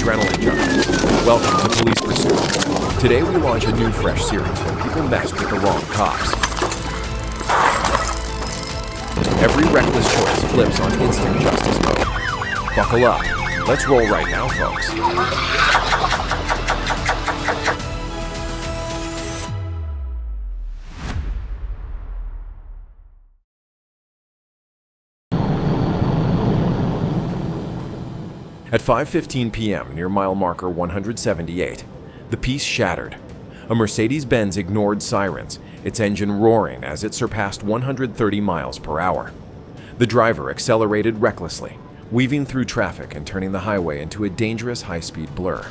adrenaline junkies. Welcome to Police Pursuit. Today we launch a new fresh series when people messed with the wrong cops. Every reckless choice flips on instant justice mode. Buckle up. Let's roll right now, folks. At 5:15 p.m. near mile marker 178, the peace shattered. A Mercedes-Benz ignored sirens, its engine roaring as it surpassed 130 miles per hour. The driver accelerated recklessly, weaving through traffic and turning the highway into a dangerous high-speed blur.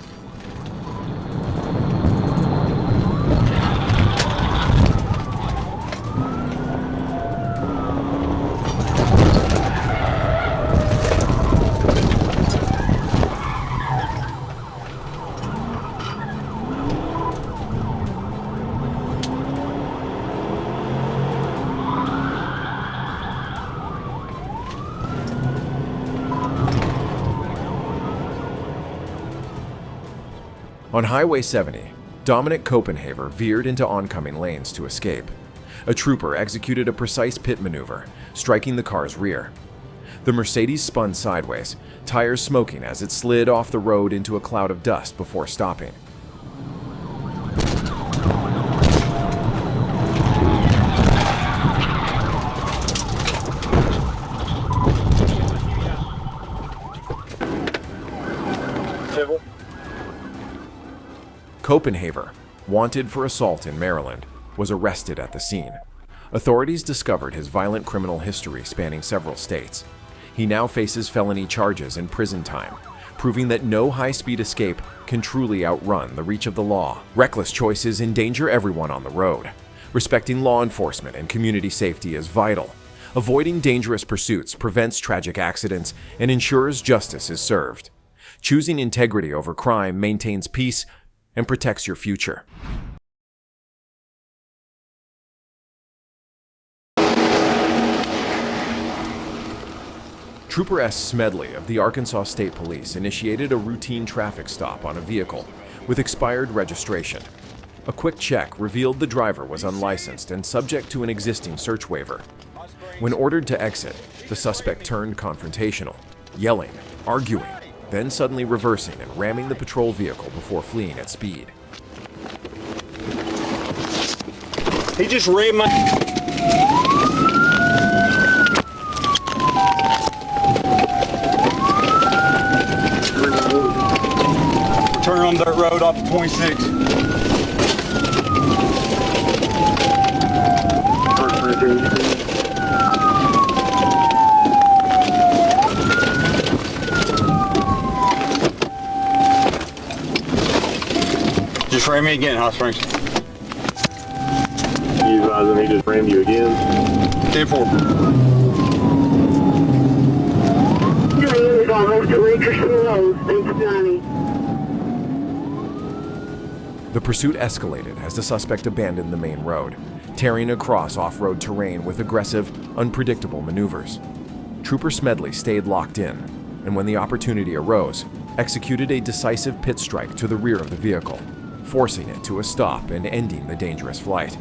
On Highway 70, Dominic Copenhaver veered into oncoming lanes to escape. A trooper executed a precise pit maneuver, striking the car's rear. The Mercedes spun sideways, tires smoking as it slid off the road into a cloud of dust before stopping. Copenhaver, wanted for assault in Maryland, was arrested at the scene. Authorities discovered his violent criminal history spanning several states. He now faces felony charges and prison time, proving that no high-speed escape can truly outrun the reach of the law. Reckless choices endanger everyone on the road. Respecting law enforcement and community safety is vital. Avoiding dangerous pursuits prevents tragic accidents and ensures justice is served. Choosing integrity over crime maintains peace and protects your future. Trooper S. Smedley of the Arkansas State Police initiated a routine traffic stop on a vehicle with expired registration. A quick check revealed the driver was unlicensed and subject to an existing search waiver. When ordered to exit, the suspect turned confrontational, yelling, arguing, then suddenly reversing and ramming the patrol vehicle before fleeing at speed. He just rammed my... Turn on dirt road off of 26. Just ram me again, Hot Springs. You advising he just rammed you again? 10-4. The pursuit escalated as the suspect abandoned the main road, tearing across off-road terrain with aggressive, unpredictable maneuvers. Trooper Smedley stayed locked in, and when the opportunity arose, executed a decisive pit strike to the rear of the vehicle, forcing it to a stop and ending the dangerous flight.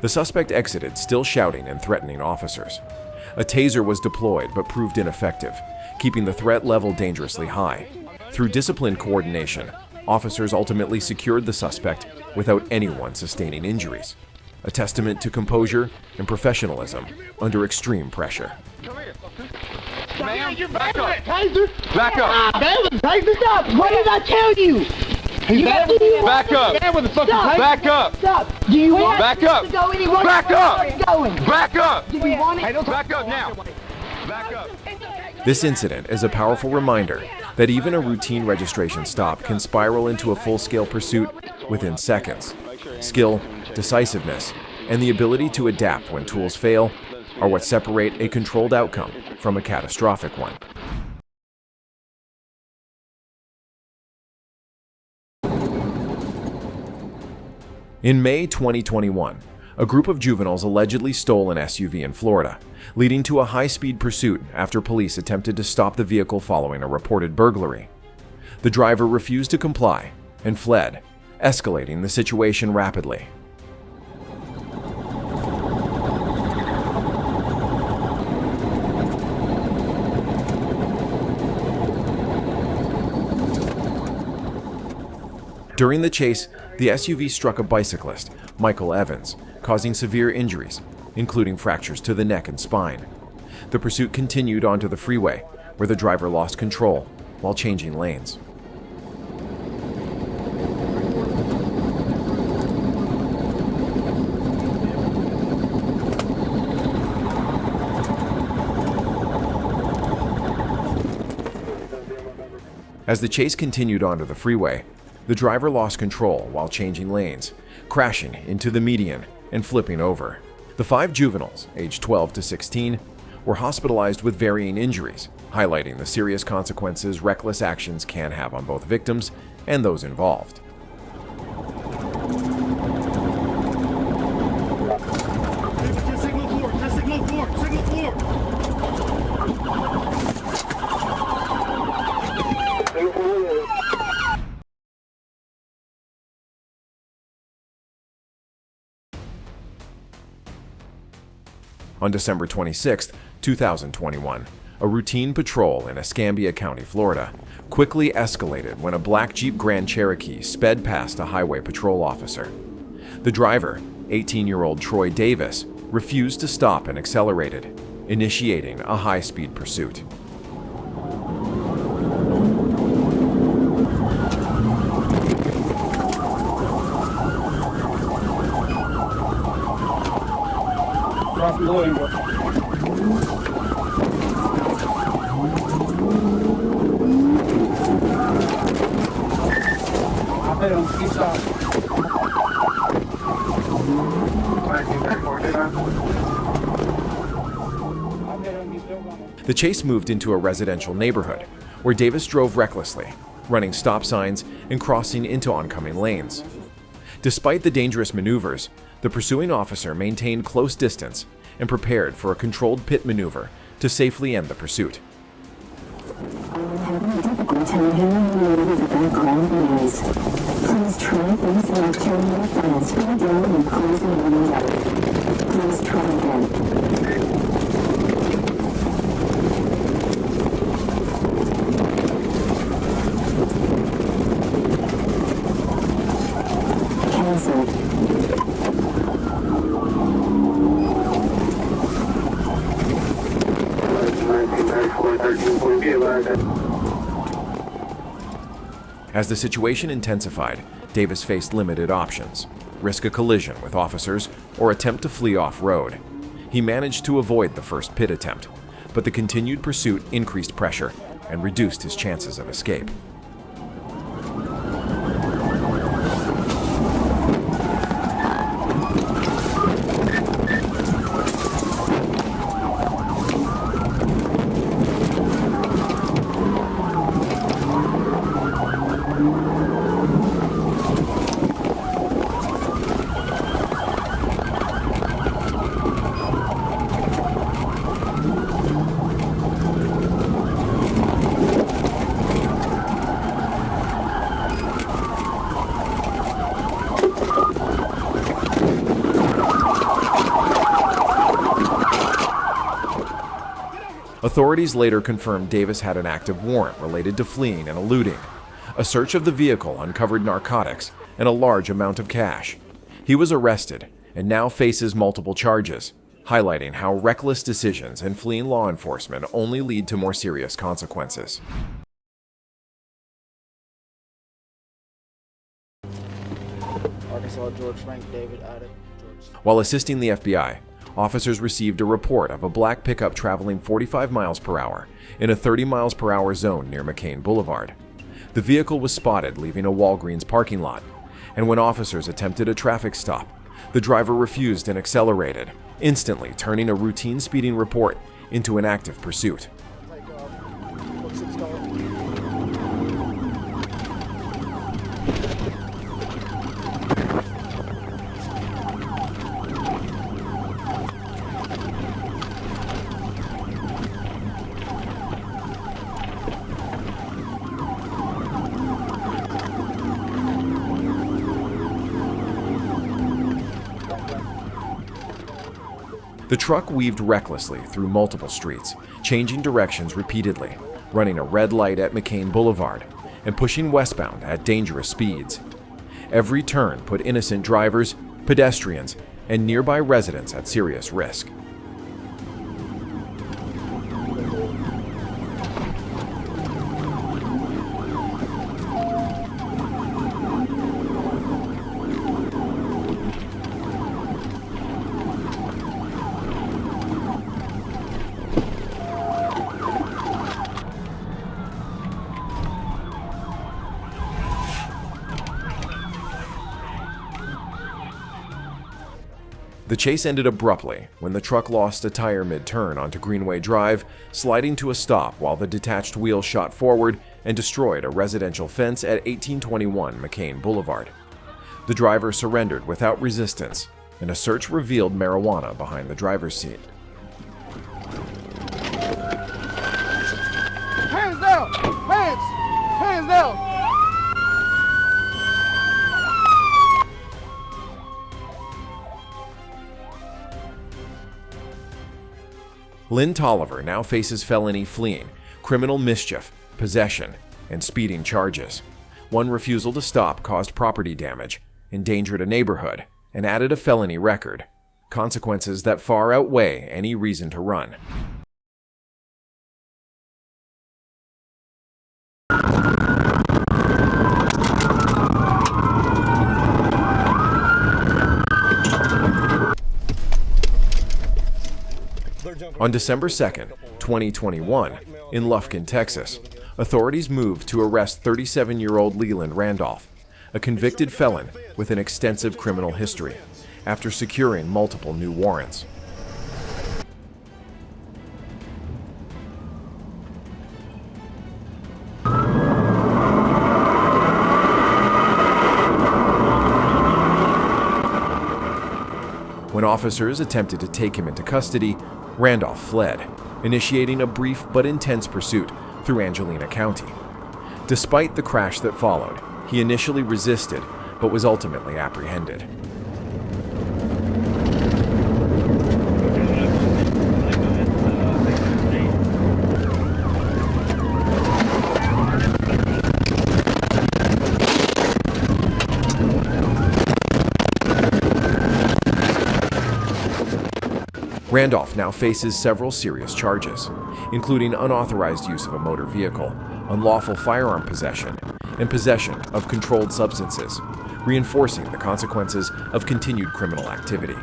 The suspect exited, still shouting and threatening officers. A taser was deployed but proved ineffective, keeping the threat level dangerously high. Through disciplined coordination, officers ultimately secured the suspect without anyone sustaining injuries. A testament to composure and professionalism under extreme pressure. Man, back up! Taser! Back up! Taser, stop! What did I tell you? Back up! Back up! Stop! Do you want back up? To go anywhere? Back up! Going? Back up! Do you want it? Back up now! Back up! This incident is a powerful reminder that even a routine registration stop can spiral into a full-scale pursuit within seconds. Skill, decisiveness, and the ability to adapt when tools fail are what separate a controlled outcome from a catastrophic one. In May 2021, a group of juveniles allegedly stole an SUV in Florida, leading to a high-speed pursuit after police attempted to stop the vehicle following a reported burglary. The driver refused to comply and fled, escalating the situation rapidly. During the chase, the SUV struck a bicyclist, Michael Evans, causing severe injuries, including fractures to the neck and spine. The pursuit continued onto the freeway, where the driver lost control while changing lanes. As the chase continued onto the freeway, the driver lost control while changing lanes, crashing into the median and flipping over. The 5 juveniles, aged 12 to 16, were hospitalized with varying injuries, highlighting the serious consequences reckless actions can have on both victims and those involved. On December 26, 2021, a routine patrol in Escambia County, Florida, quickly escalated when a black Jeep Grand Cherokee sped past a highway patrol officer. The driver, 18-year-old Troy Davis, refused to stop and accelerated, initiating a high-speed pursuit. The chase moved into a residential neighborhood, where Davis drove recklessly, running stop signs and crossing into oncoming lanes. Despite the dangerous maneuvers, the pursuing officer maintained close distance and prepared for a controlled pit maneuver to safely end the pursuit. Please try things like turning your fast food down and closing the window. Please try again. As the situation intensified, Davis faced limited options: risk a collision with officers or attempt to flee off-road. He managed to avoid the first pit attempt, but the continued pursuit increased pressure and reduced his chances of escape. Authorities later confirmed Davis had an active warrant related to fleeing and eluding. A search of the vehicle uncovered narcotics and a large amount of cash. He was arrested and now faces multiple charges, highlighting how reckless decisions and fleeing law enforcement only lead to more serious consequences. Arkansas, George Frank, David, Ida, George. While assisting the FBI, officers received a report of a black pickup traveling 45 miles per hour in a 30 miles per hour zone near McCain Boulevard. The vehicle was spotted leaving a Walgreens parking lot, and when officers attempted a traffic stop, The driver refused and accelerated, instantly turning a routine speeding report into an active pursuit. The truck weaved recklessly through multiple streets, changing directions repeatedly, running a red light at McCain Boulevard, and pushing westbound at dangerous speeds. Every turn put innocent drivers, pedestrians, and nearby residents at serious risk. The chase ended abruptly when the truck lost a tire mid-turn onto Greenway Drive, sliding to a stop while the detached wheel shot forward and destroyed a residential fence at 1821 McCain Boulevard. The driver surrendered without resistance, and a search revealed marijuana behind the driver's seat. Hands down! Hands! Hands down! Lynn Tolliver now faces felony fleeing, criminal mischief, possession, and speeding charges. One refusal to stop caused property damage, endangered a neighborhood, and added a felony record. Consequences that far outweigh any reason to run. On December 2nd, 2021, in Lufkin, Texas, authorities moved to arrest 37-year-old Leland Randolph, a convicted felon with an extensive criminal history, after securing multiple new warrants. When officers attempted to take him into custody, Randolph fled, initiating a brief but intense pursuit through Angelina County. Despite the crash that followed, he initially resisted, but was ultimately apprehended. Randolph now faces several serious charges, including unauthorized use of a motor vehicle, unlawful firearm possession, and possession of controlled substances, reinforcing the consequences of continued criminal activity.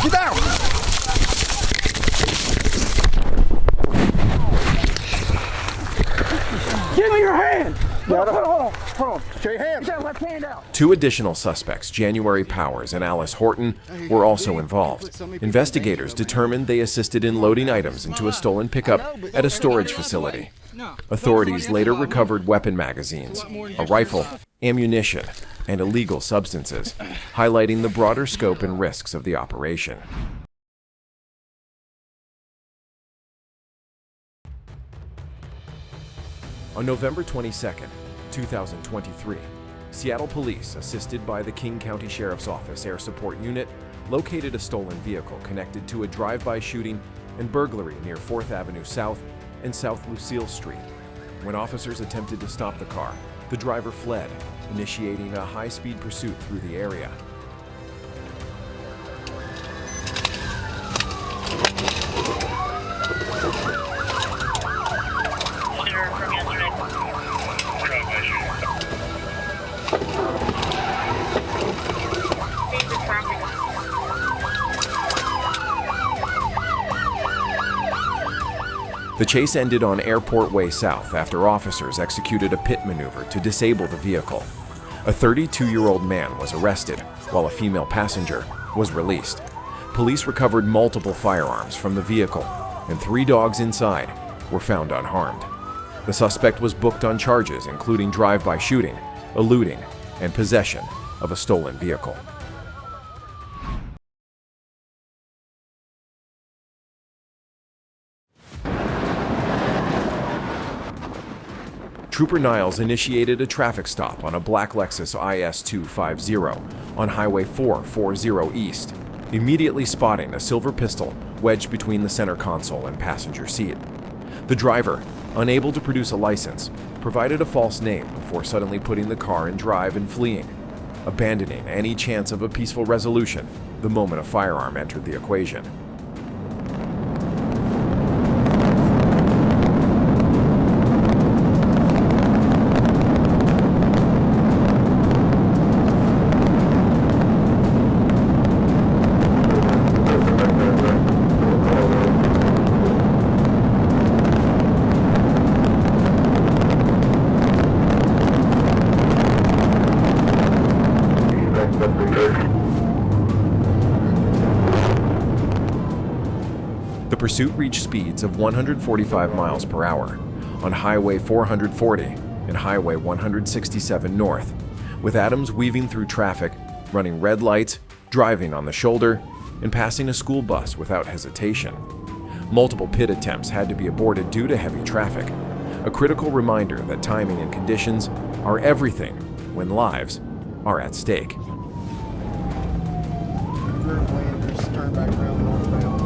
Get down! Give me your hand! Hold on. Show your hand. Get that left hand out. Two additional suspects, January Powers and Alice Horton, were also involved. Investigators determined they assisted in loading items into a stolen pickup at a storage facility. Authorities later recovered weapon magazines, a rifle, ammunition, and illegal substances, highlighting the broader scope and risks of the operation. On November 22, 2023, Seattle police, assisted by the King County Sheriff's Office Air Support Unit, located a stolen vehicle connected to a drive-by shooting and burglary near 4th Avenue South and South Lucille Street. When officers attempted to stop the car, the driver fled, initiating a high-speed pursuit through the area. The chase ended on Airport Way South after officers executed a pit maneuver to disable the vehicle. A 32-year-old man was arrested, while a female passenger was released. Police recovered multiple firearms from the vehicle, and 3 dogs inside were found unharmed. The suspect was booked on charges including drive-by shooting, eluding, and possession of a stolen vehicle. Trooper Niles initiated a traffic stop on a black Lexus IS-250 on Highway 440 East, immediately spotting a silver pistol wedged between the center console and passenger seat. The driver, unable to produce a license, provided a false name before suddenly putting the car in drive and fleeing, abandoning any chance of a peaceful resolution the moment a firearm entered the equation. The pursuit reached speeds of 145 miles per hour on Highway 440 and Highway 167 North, with Adams weaving through traffic, running red lights, driving on the shoulder, and passing a school bus without hesitation. Multiple pit attempts had to be aborted due to heavy traffic, a critical reminder that timing and conditions are everything when lives are at stake. Turn back around northbound.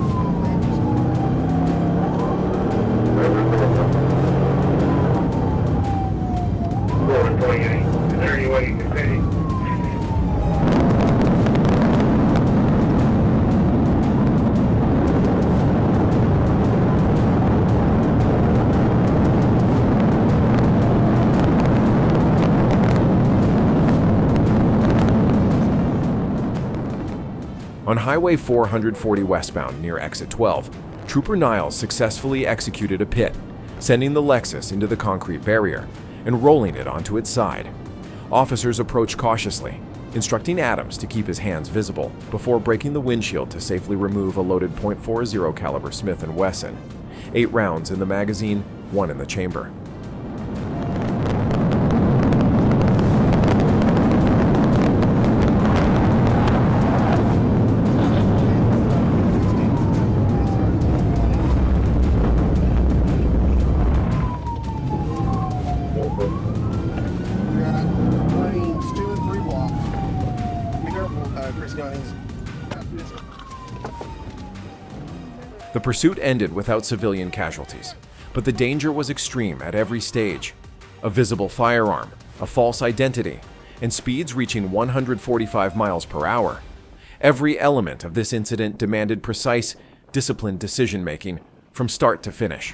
Is there any way you can pay? On Highway 440 westbound near Exit 12, Trooper Niles successfully executed a pit, sending the Lexus into the concrete barrier and rolling it onto its side. Officers approached cautiously, instructing Adams to keep his hands visible before breaking the windshield to safely remove a loaded .40 caliber Smith & Wesson, 8 rounds in the magazine, 1 in the chamber. The pursuit ended without civilian casualties, but the danger was extreme at every stage. A visible firearm, a false identity, and speeds reaching 145 miles per hour. Every element of this incident demanded precise, disciplined decision-making from start to finish.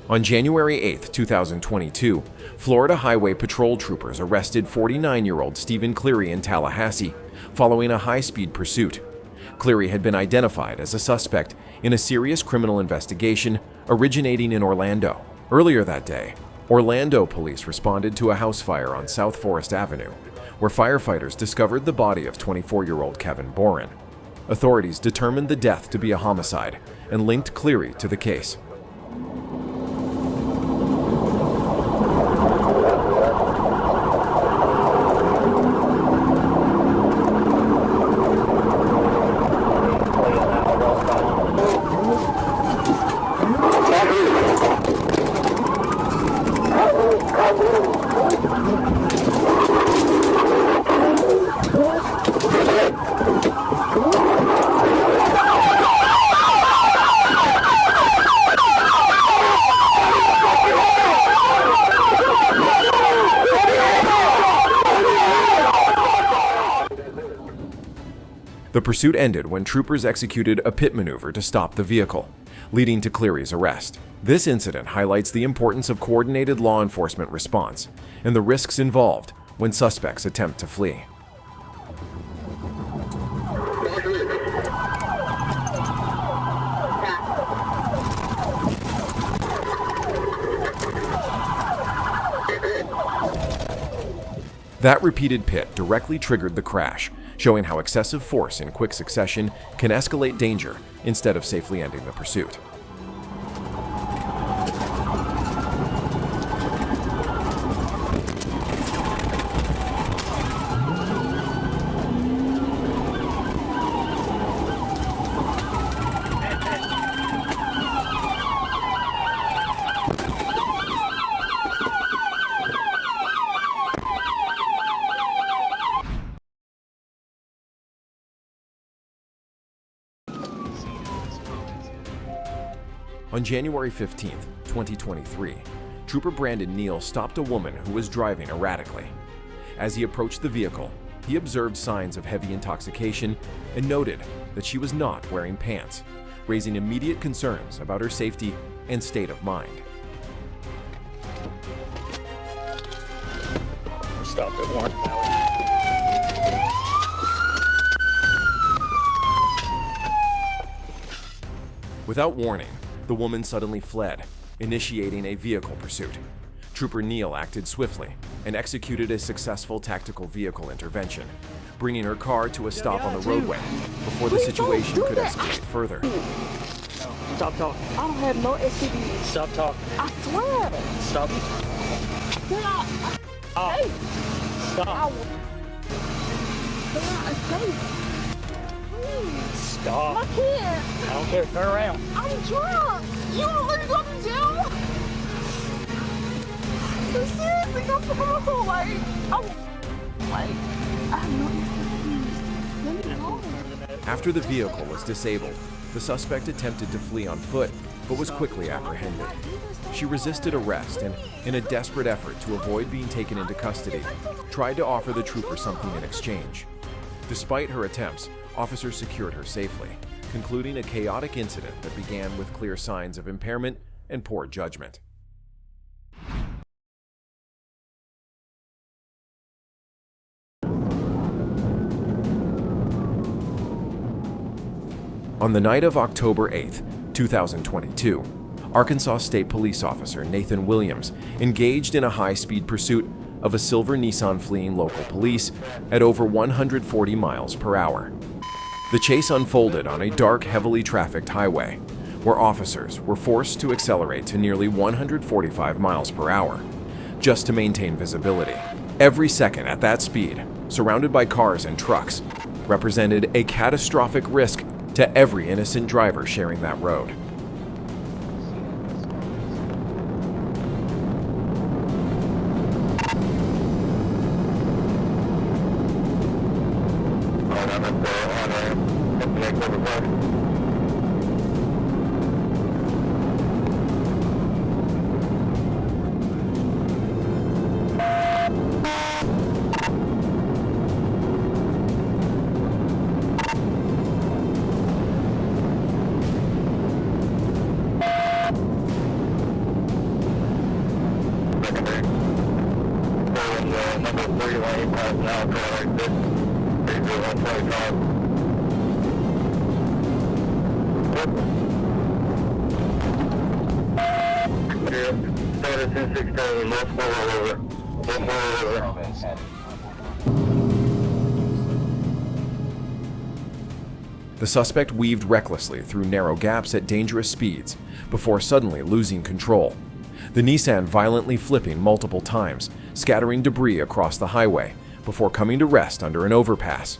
On January 8, 2022, Florida Highway Patrol troopers arrested 49-year-old Stephen Cleary in Tallahassee following a high-speed pursuit. Cleary had been identified as a suspect in a serious criminal investigation originating in Orlando. Earlier that day, Orlando police responded to a house fire on South Forest Avenue, where firefighters discovered the body of 24-year-old Kevin Boren. Authorities determined the death to be a homicide and linked Cleary to the case. The pursuit ended when troopers executed a pit maneuver to stop the vehicle, leading to Cleary's arrest. This incident highlights the importance of coordinated law enforcement response and the risks involved when suspects attempt to flee. That repeated pit directly triggered the crash, showing how excessive force in quick succession can escalate danger instead of safely ending the pursuit. On January 15, 2023, Trooper Brandon Neal stopped a woman who was driving erratically. As he approached the vehicle, he observed signs of heavy intoxication and noted that she was not wearing pants, raising immediate concerns about her safety and state of mind. Stop at Warren. Without warning, the woman suddenly fled, initiating a vehicle pursuit. Trooper Neal acted swiftly and executed a successful tactical vehicle intervention, bringing her car to a stop on the roadway before the situation could escalate further. Stop talking. I don't have no STDs. Stop talking. I swear. Stop. Hey. Stop. Stop. I can't. I don't care. Turn around. I'm drunk. You want to let me go to jail? Seriously, go home. Like, I have no STDs. Let me go. After the vehicle was disabled, the suspect attempted to flee on foot, but was quickly apprehended. She resisted arrest and, in a desperate effort to avoid being taken into custody, tried to offer the trooper something in exchange. Despite her attempts, officers secured her safely, concluding a chaotic incident that began with clear signs of impairment and poor judgment. On the night of October 8, 2022, Arkansas State Police Officer Nathan Williams engaged in a high-speed pursuit of a silver Nissan fleeing local police at over 140 miles per hour. The chase unfolded on a dark, heavily trafficked highway, where officers were forced to accelerate to nearly 145 miles per hour, just to maintain visibility. Every second at that speed, surrounded by cars and trucks, represented a catastrophic risk to every innocent driver sharing that road. The suspect weaved recklessly through narrow gaps at dangerous speeds before suddenly losing control. The Nissan violently flipping multiple times, scattering debris across the highway before coming to rest under an overpass.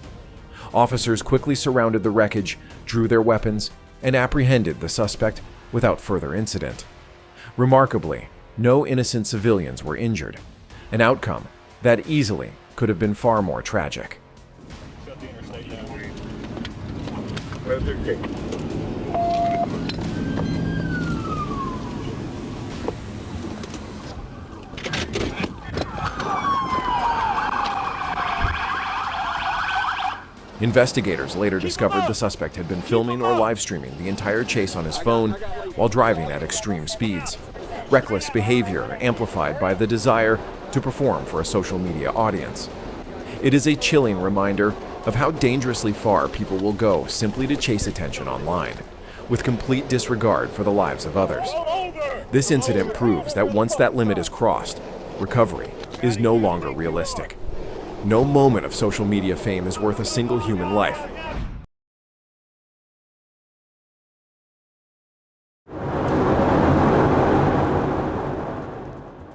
Officers quickly surrounded the wreckage, drew their weapons, and apprehended the suspect without further incident. Remarkably, no innocent civilians were injured, an outcome that easily could have been far more tragic. Investigators later discovered the suspect had been filming or live streaming the entire chase on his phone while driving at extreme speeds. Reckless behavior amplified by the desire to perform for a social media audience. It is a chilling reminder of how dangerously far people will go simply to chase attention online, with complete disregard for the lives of others. This incident proves that once that limit is crossed, recovery is no longer realistic. No moment of social media fame is worth a single human life.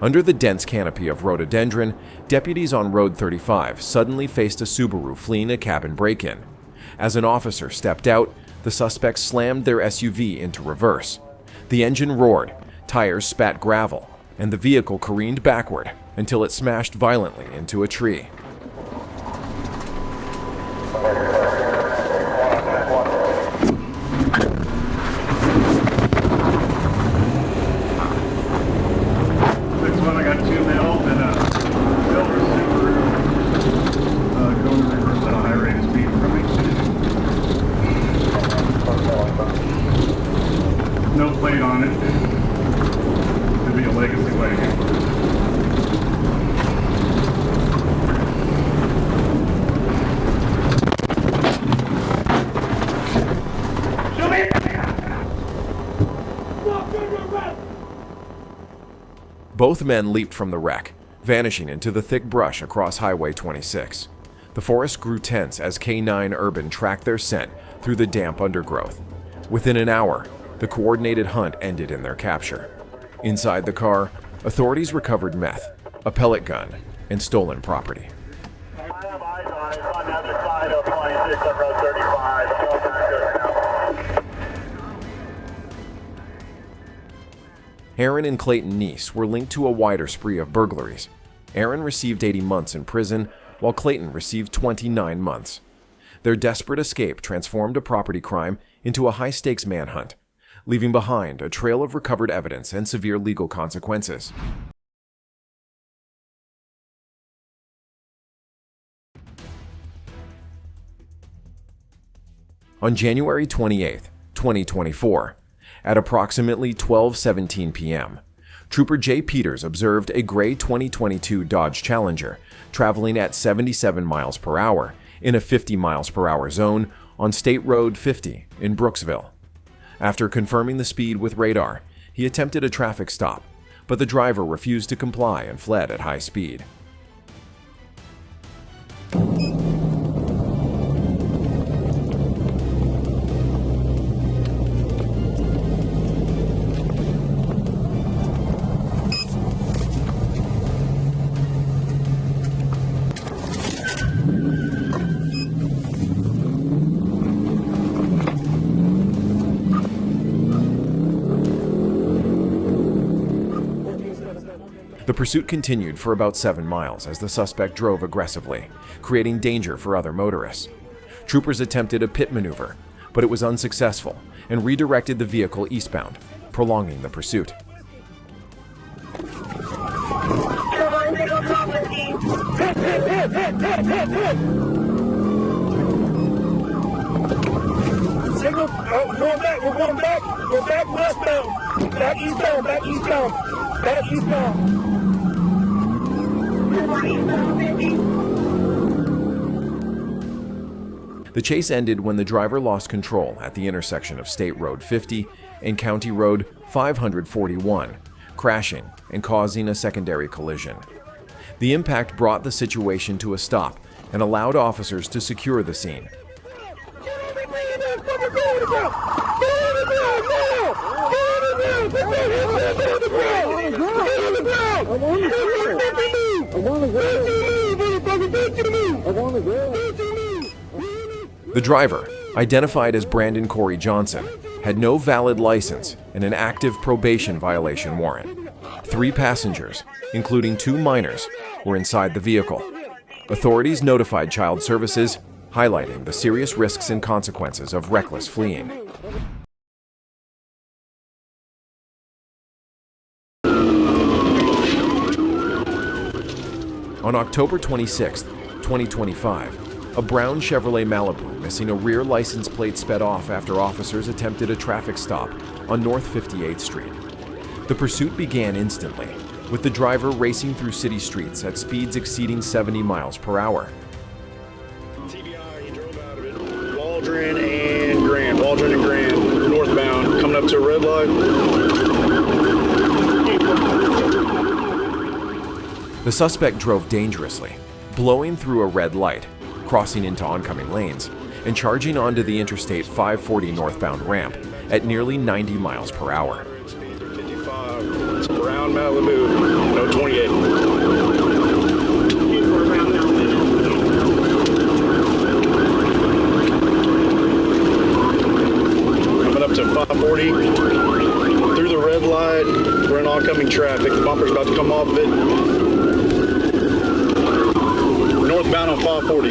Under the dense canopy of rhododendron, deputies on Road 35 suddenly faced a Subaru fleeing a cabin break-in. As an officer stepped out, the suspects slammed their SUV into reverse. The engine roared, tires spat gravel, and the vehicle careened backward until it smashed violently into a tree. I got 2 mil and a silver Subaru going in reverse at a high rate of speed from me. No plate on it. It'd be a legacy wagon. Both men leaped from the wreck, vanishing into the thick brush across Highway 26. The forest grew tense as K9 Urban tracked their scent through the damp undergrowth. Within an hour, the coordinated hunt ended in their capture. Inside the car, authorities recovered meth, a pellet gun, and stolen property. I have eyes on it. It's on the other side of 26 on Road 35. I'm going back there now. Aaron and Clayton Neese were linked to a wider spree of burglaries. Aaron received 80 months in prison, while Clayton received 29 months. Their desperate escape transformed a property crime into a high-stakes manhunt, leaving behind a trail of recovered evidence and severe legal consequences. On January 28, 2024, at approximately 12:17 p.m., Trooper Jay Peters observed a gray 2022 Dodge Challenger traveling at 77 miles per hour in a 50 miles per hour zone on State Road 50 in Brooksville. After confirming the speed with radar, he attempted a traffic stop, but the driver refused to comply and fled at high speed. The pursuit continued for about 7 miles as the suspect drove aggressively, creating danger for other motorists. Troopers attempted a pit maneuver, but it was unsuccessful and redirected the vehicle eastbound, prolonging the pursuit. Signal, going back, we're going back, we're back westbound, back eastbound, back eastbound, back eastbound. The chase ended when the driver lost control at the intersection of State Road 50 and County Road 541, crashing and causing a secondary collision. The impact brought the situation to a stop and allowed officers to secure the scene. The driver, identified as Brandon Corey Johnson, had no valid license and an active probation violation warrant. 3 passengers, including 2 minors, were inside the vehicle. Authorities notified Child Services, highlighting the serious risks and consequences of reckless fleeing. On October 26, 2025, a brown Chevrolet Malibu missing a rear license plate sped off after officers attempted a traffic stop on North 58th Street. The pursuit began instantly, with the driver racing through city streets at speeds exceeding 70 miles per hour. TBI, he drove out of it. Waldron and Grand, northbound, coming up to a red light. The suspect drove dangerously, blowing through a red light, crossing into oncoming lanes, and charging onto the Interstate 540 northbound ramp at nearly 90 miles per hour. 55. It's Brown Malibu, no 28. Coming up to 540, through the red light, we're in oncoming traffic. The bumper's about to come off of it. Northbound on 540.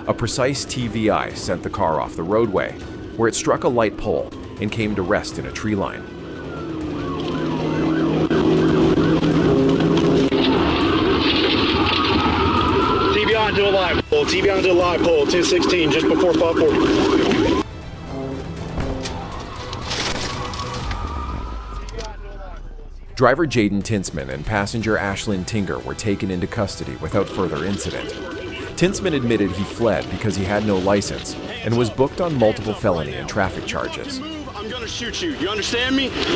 A precise TVI sent the car off the roadway, where it struck a light pole and came to rest in a tree line. TV onto a live pole, TV onto a live pole, 1016, just before 540. Driver Jaden Tinsman and passenger Ashlyn Tinger were taken into custody without further incident. Tinsman admitted he fled because he had no license and was booked on multiple felony and traffic charges. I'm gonna shoot you. You understand me?